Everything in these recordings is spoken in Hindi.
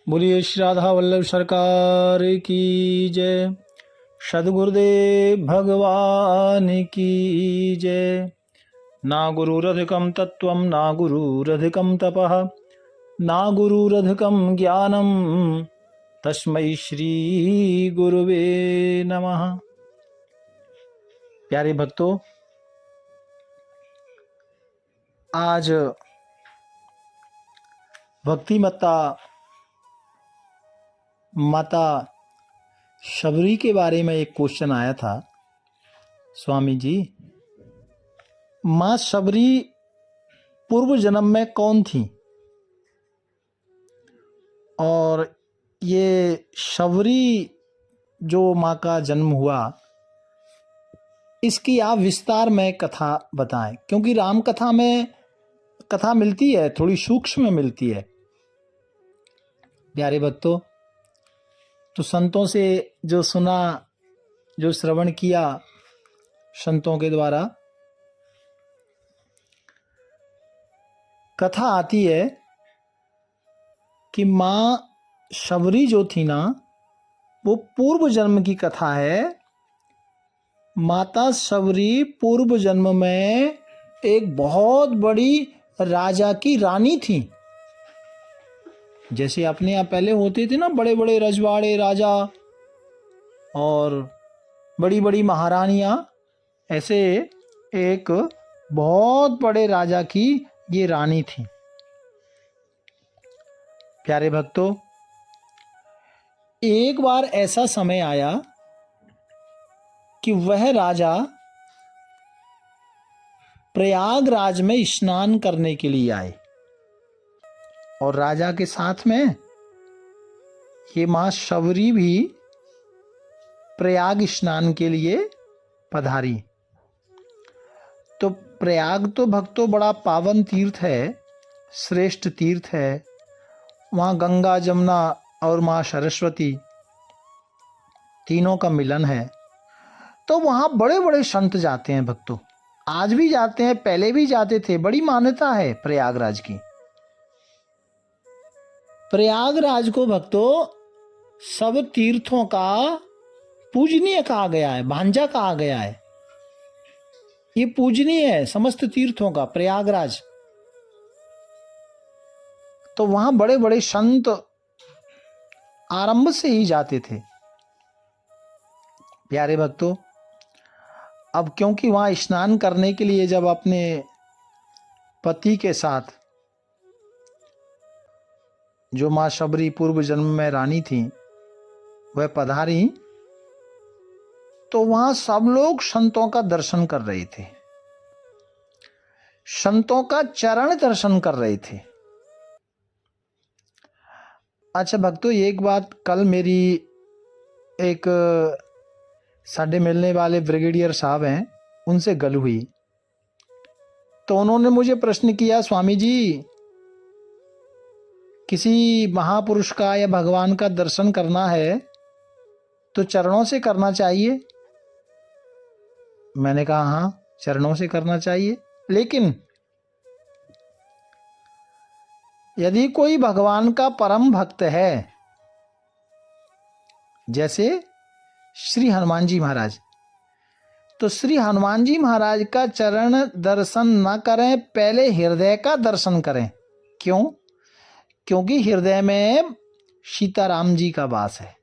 बोलिए श्री राधा वल्लभ सरकार की जय। सद्गुरुदेव भगवान की जय। ना गुरुरधिकं तत्त्वं ना गुरुरधिकं तपः ना गुरुरधिकं ज्ञानं तस्मै श्री गुरुवे नमः। प्यारे भक्तों, आज भक्तिमत्ता माता शबरी के बारे में एक क्वेश्चन आया था। स्वामी जी, माँ शबरी पूर्व जन्म में कौन थी? और ये शबरी जो माँ का जन्म हुआ, इसकी आप विस्तार में कथा बताएं, क्योंकि राम कथा में कथा मिलती है, थोड़ी सूक्ष्म मिलती है। प्यारे भक्तों, तो संतों से जो सुना, जो श्रवण किया संतों के द्वारा, कथा आती है कि माँ शबरी जो थी ना, वो पूर्व जन्म की कथा है। माता शबरी पूर्व जन्म में एक बहुत बड़ी राजा की रानी थी। जैसे अपने यहाँ पहले होते थे ना बड़े बड़े रजवाड़े राजा और बड़ी बड़ी महारानियां, ऐसे एक बहुत बड़े राजा की ये रानी थी। प्यारे भक्तों, एक बार ऐसा समय आया कि वह राजा प्रयागराज में स्नान करने के लिए आए और राजा के साथ में ये मां शबरी भी प्रयाग स्नान के लिए पधारी। तो प्रयाग तो भक्तों बड़ा पावन तीर्थ है, श्रेष्ठ तीर्थ है। वहाँ गंगा जमुना और माँ सरस्वती तीनों का मिलन है। तो वहाँ बड़े बड़े संत जाते हैं भक्तों, आज भी जाते हैं, पहले भी जाते थे। बड़ी मान्यता है प्रयागराज की। प्रयागराज को भक्तों सब तीर्थों का पूजनीय कहा गया है, भांजा कहा गया है। ये पूजनीय है समस्त तीर्थों का प्रयागराज। तो वहां बड़े बड़े संत आरंभ से ही जाते थे। प्यारे भक्तों, अब क्योंकि वहां स्नान करने के लिए जब अपने पति के साथ जो मां शबरी पूर्व जन्म में रानी थी वह पधारी, तो वहां सब लोग संतों का दर्शन कर रहे थे, संतों का चरण दर्शन कर रहे थे। अच्छा भक्तों, एक बात, कल मेरी एक साढ़े मिलने वाले ब्रिगेडियर साहब हैं, उनसे गल हुई। तो उन्होंने मुझे प्रश्न किया, स्वामी जी किसी महापुरुष का या भगवान का दर्शन करना है तो चरणों से करना चाहिए? मैंने कहा हाँ, चरणों से करना चाहिए, लेकिन यदि कोई भगवान का परम भक्त है, जैसे श्री हनुमान जी महाराज, तो श्री हनुमान जी महाराज का चरण दर्शन न करें, पहले हृदय का दर्शन करें। क्यों? क्योंकि हृदय में सीताराम जी का वास है।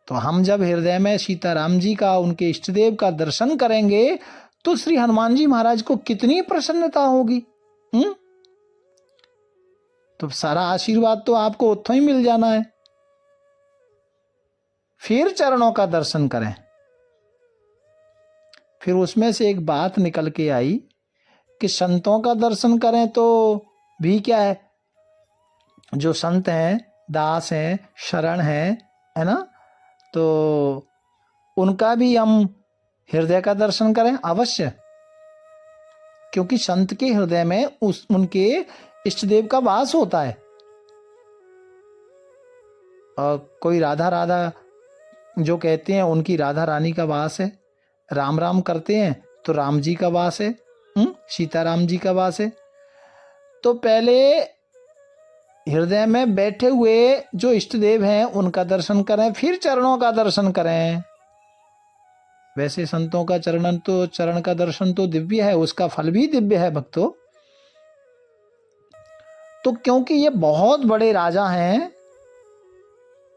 तो हम जब हृदय में सीताराम जी का, उनके इष्टदेव का दर्शन करेंगे तो श्री हनुमान जी महाराज को कितनी प्रसन्नता होगी। तो सारा आशीर्वाद तो आपको उत्थों ही मिल जाना है। फिर चरणों का दर्शन करें। फिर उसमें से एक बात निकल के आई कि संतों का दर्शन करें तो भी क्या है, जो संत हैं, दास हैं, शरण हैं, है ना, तो उनका भी हम हृदय का दर्शन करें अवश्य, क्योंकि संत के हृदय में उनके इष्टदेव का वास होता है। और कोई राधा राधा जो कहते हैं, उनकी राधा रानी का वास है। राम राम करते हैं तो राम जी का वास है, सीताराम जी का वास है। तो पहले हृदय में बैठे हुए जो इष्ट देव हैं उनका दर्शन करें, फिर चरणों का दर्शन करें। वैसे संतों का चरण का दर्शन तो दिव्य है, उसका फल भी दिव्य है भक्तों। तो क्योंकि ये बहुत बड़े राजा हैं,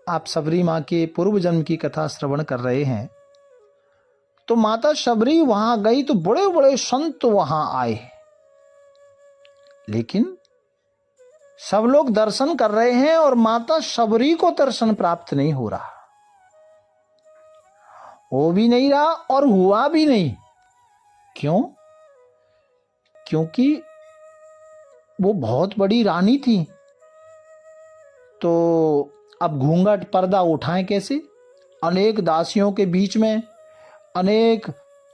आप शबरी माँ के पूर्व जन्म की कथा श्रवण कर रहे हैं, तो माता शबरी वहां गई तो बड़े बड़े संत वहां आए, लेकिन सब लोग दर्शन कर रहे हैं और माता शबरी को दर्शन प्राप्त नहीं हो रहा, हो भी नहीं रहा और हुआ भी नहीं। क्यों? क्योंकि वो बहुत बड़ी रानी थी, तो अब घूंघट पर्दा उठाएं कैसे? अनेक दासियों के बीच में अनेक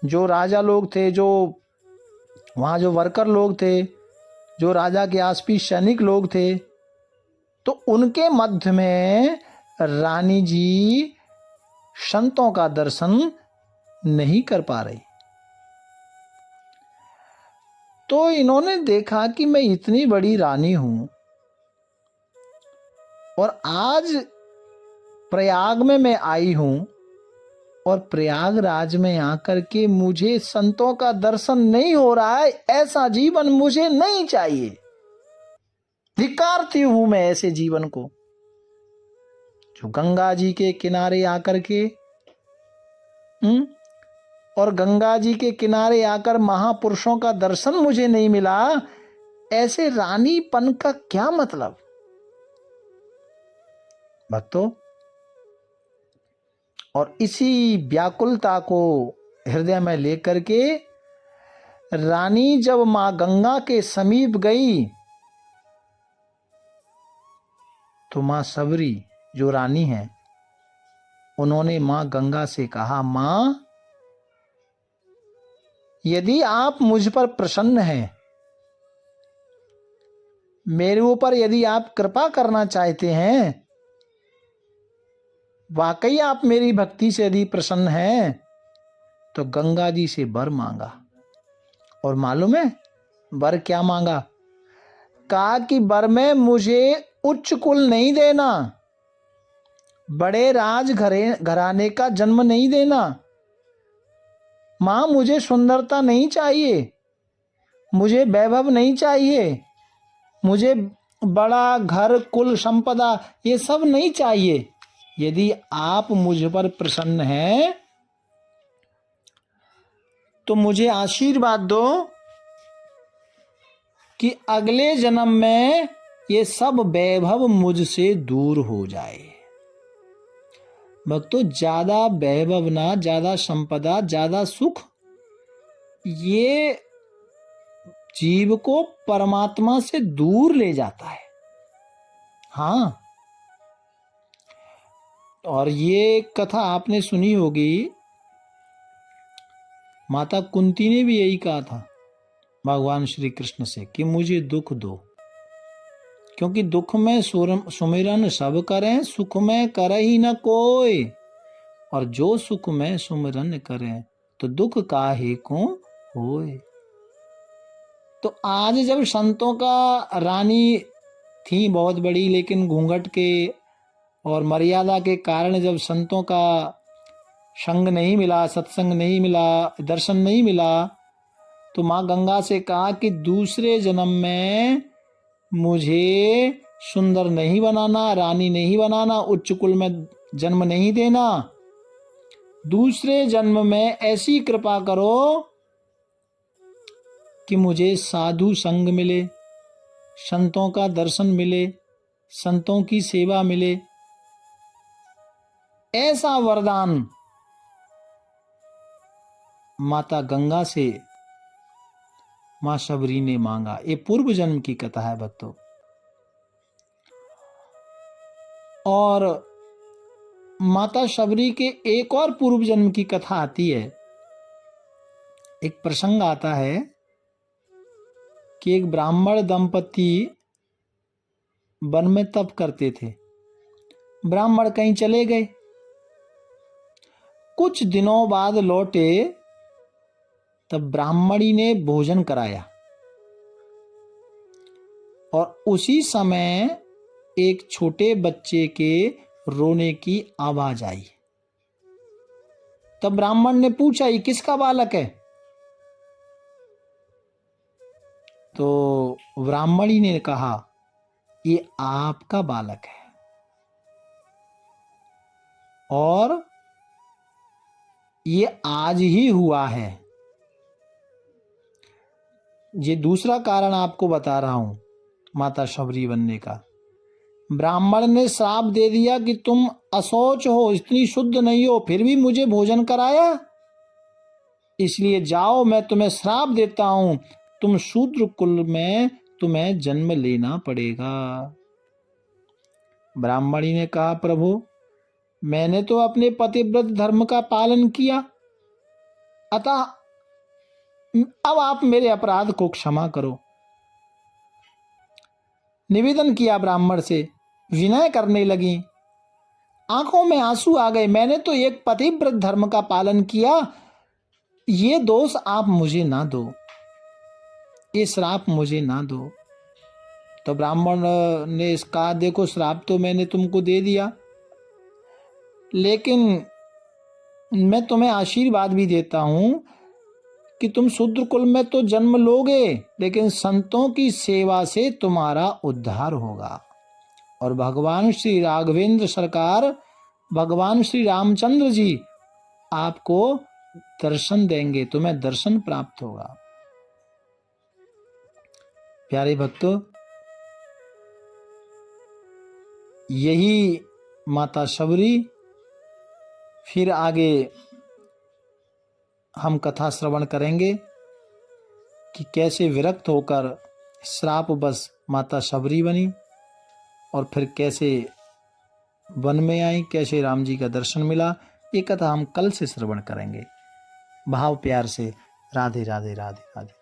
जो राजा लोग थे, जो वहां जो वर्कर लोग थे, जो राजा के आसपास सैनिक लोग थे, तो उनके मध्य में रानी जी संतों का दर्शन नहीं कर पा रही। तो इन्होंने देखा कि मैं इतनी बड़ी रानी हूं और आज प्रयाग में मैं आई हूं और प्रयागराज में आकर के मुझे संतों का दर्शन नहीं हो रहा है, ऐसा जीवन मुझे नहीं चाहिए। धिक्कारती हूं मैं ऐसे जीवन को, जो गंगा जी के किनारे आकर के और गंगा जी के किनारे आकर महापुरुषों का दर्शन मुझे नहीं मिला। ऐसे रानीपन का क्या मतलब? भक्तों, और इसी व्याकुलता को हृदय में लेकर के रानी जब मां गंगा के समीप गई, तो मां शबरी जो रानी है, उन्होंने मां गंगा से कहा, मां यदि आप मुझ पर प्रसन्न हैं, मेरे ऊपर यदि आप कृपा करना चाहते हैं, वाकई आप मेरी भक्ति से यदि प्रसन्न हैं, तो गंगा जी से वर मांगा। और मालूम है वर क्या मांगा? कहा कि वर में मुझे उच्च कुल नहीं देना, बड़े राज घराने का जन्म नहीं देना। मां मुझे सुंदरता नहीं चाहिए, मुझे वैभव नहीं चाहिए, मुझे बड़ा घर कुल संपदा ये सब नहीं चाहिए। यदि आप मुझ पर प्रसन्न हैं तो मुझे आशीर्वाद दो कि अगले जन्म में ये सब वैभव मुझसे दूर हो जाए। भक्तों, ज्यादा वैभव ना, ज्यादा संपदा, ज्यादा सुख, ये जीव को परमात्मा से दूर ले जाता है। हाँ, और ये कथा आपने सुनी होगी, माता कुंती ने भी यही कहा था भगवान श्री कृष्ण से कि मुझे दुख दो, क्योंकि दुख में सुमिरन सब करें, सुख में करे ही न कोई, और जो सुख में सुमिरन करें तो दुख काहे को होए। तो आज जब संतों का रानी थी बहुत बड़ी, लेकिन घूंघट के और मर्यादा के कारण जब संतों का संग नहीं मिला, सत्संग नहीं मिला, दर्शन नहीं मिला, तो मां गंगा से कहा कि दूसरे जन्म में मुझे सुंदर नहीं बनाना, रानी नहीं बनाना, उच्च कुल में जन्म नहीं देना। दूसरे जन्म में ऐसी कृपा करो कि मुझे साधु संग मिले, संतों का दर्शन मिले, संतों की सेवा मिले। ऐसा वरदान माता गंगा से मां शबरी ने मांगा। ये पूर्व जन्म की कथा है भक्तों। और माता शबरी के एक और पूर्व जन्म की कथा आती है। एक प्रसंग आता है कि एक ब्राह्मण दंपति वन में तप करते थे। ब्राह्मण कहीं चले गए, कुछ दिनों बाद लौटे, तब ब्राह्मणी ने भोजन कराया और उसी समय एक छोटे बच्चे के रोने की आवाज आई। तब ब्राह्मण ने पूछा, ये किसका बालक है? तो ब्राह्मणी ने कहा, ये आपका बालक है और ये आज ही हुआ है। ये दूसरा कारण आपको बता रहा हूं माता शबरी बनने का। ब्राह्मण ने श्राप दे दिया कि तुम अशौच हो, इतनी शुद्ध नहीं हो, फिर भी मुझे भोजन कराया, इसलिए जाओ, मैं तुम्हें श्राप देता हूं, तुम शूद्र कुल में तुम्हें जन्म लेना पड़ेगा। ब्राह्मणी ने कहा, प्रभु मैंने तो अपने पतिव्रत धर्म का पालन किया, अतः अब आप मेरे अपराध को क्षमा करो। निवेदन किया ब्राह्मण से, विनय करने लगी, आंखों में आंसू आ गए। मैंने तो एक पतिव्रत धर्म का पालन किया, ये दोष आप मुझे ना दो, ये श्राप मुझे ना दो। तो ब्राह्मण ने कहा, देखो श्राप तो मैंने तुमको दे दिया, लेकिन मैं तुम्हें आशीर्वाद भी देता हूं कि तुम शूद्र कुल में तो जन्म लोगे, लेकिन संतों की सेवा से तुम्हारा उद्धार होगा और भगवान श्री राघवेंद्र सरकार, भगवान श्री रामचंद्र जी आपको दर्शन देंगे, तुम्हें दर्शन प्राप्त होगा। प्यारे भक्तों, यही माता शबरी, फिर आगे हम कथा श्रवण करेंगे कि कैसे विरक्त होकर श्राप बस माता शबरी बनी और फिर कैसे वन में आई, कैसे राम जी का दर्शन मिला। ये कथा हम कल से श्रवण करेंगे। भाव प्यार से राधे राधे राधे राधे।